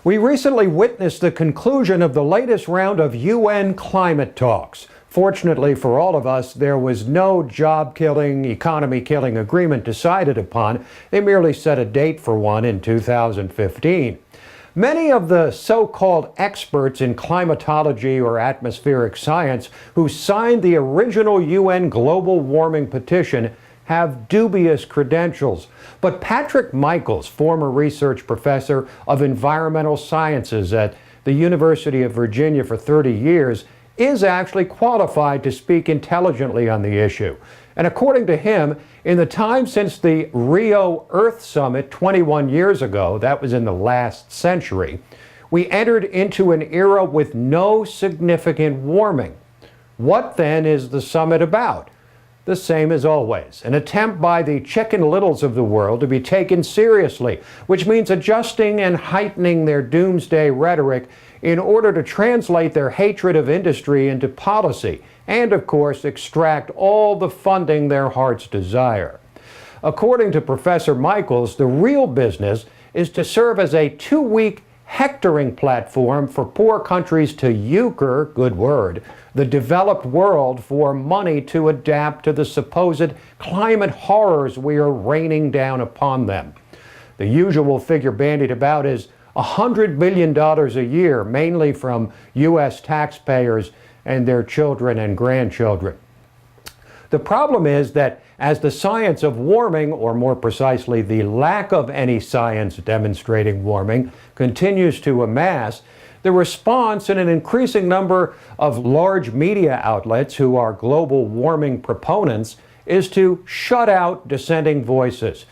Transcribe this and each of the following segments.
We recently witnessed the conclusion of the latest round of UN climate talks. Fortunately for all of us, there was no job-killing, economy-killing agreement decided upon. They merely set a date for one in 2015. Many of the so-called experts in climatology or atmospheric science who signed the original UN global warming petition have dubious credentials. But Patrick Michaels, former research professor of environmental sciences at the University of Virginia for 30 years, is actually qualified to speak intelligently on the issue. And according to him, in the time since the Rio Earth Summit 21 years ago, that was in the last century, we entered into an era with no significant warming. What then is the summit about? The same as always, an attempt by the Chicken Littles of the world to be taken seriously, which means adjusting and heightening their doomsday rhetoric in order to translate their hatred of industry into policy and, of course, extract all the funding their hearts desire. According to Professor Michaels, the real business is to serve as a two-week hectoring platform for poor countries to euchre, good word, the developed world for money to adapt to the supposed climate horrors we are raining down upon them. The usual figure bandied about is $100 billion a year, mainly from U.S. taxpayers and their children and grandchildren. The problem is that as the science of warming, or more precisely the lack of any science demonstrating warming, continues to amass, the response in an increasing number of large media outlets who are global warming proponents is to shut out dissenting voices.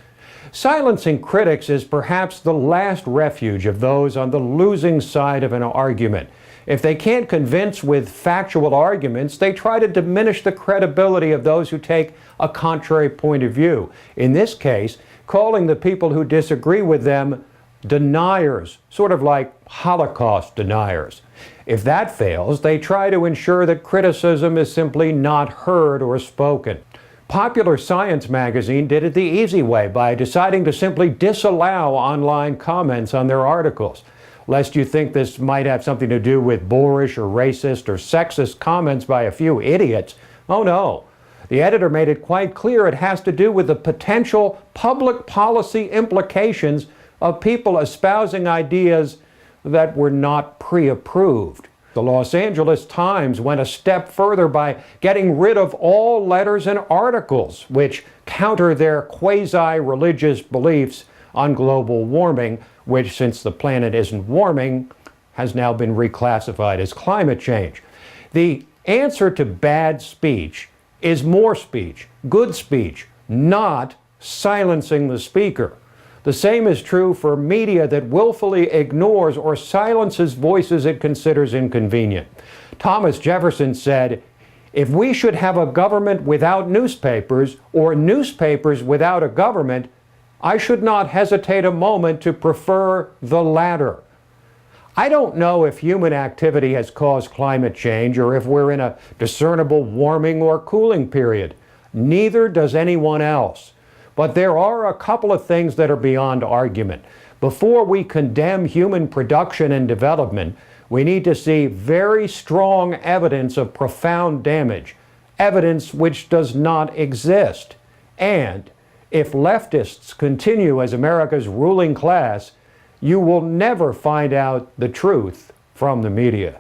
Silencing critics is perhaps the last refuge of those on the losing side of an argument. If they can't convince with factual arguments, they try to diminish the credibility of those who take a contrary point of view. In this case, calling the people who disagree with them deniers, sort of like Holocaust deniers. If that fails, they try to ensure that criticism is simply not heard or spoken. Popular Science magazine did it the easy way by deciding to simply disallow online comments on their articles. Lest you think this might have something to do with boorish or racist or sexist comments by a few idiots. Oh no. The editor made it quite clear it has to do with the potential public policy implications of people espousing ideas that were not pre-approved. The Los Angeles Times went a step further by getting rid of all letters and articles which counter their quasi-religious beliefs on global warming, which, since the planet isn't warming, has now been reclassified as climate change. The answer to bad speech is more speech, good speech, not silencing the speaker. The same is true for media that willfully ignores or silences voices it considers inconvenient. Thomas Jefferson said, "If we should have a government without newspapers, or newspapers without a government, I should not hesitate a moment to prefer the latter." I don't know if human activity has caused climate change or if we're in a discernible warming or cooling period. Neither does anyone else. But there are a couple of things that are beyond argument. Before we condemn human production and development, we need to see very strong evidence of profound damage, evidence which does not exist. And if leftists continue as America's ruling class, you will never find out the truth from the media.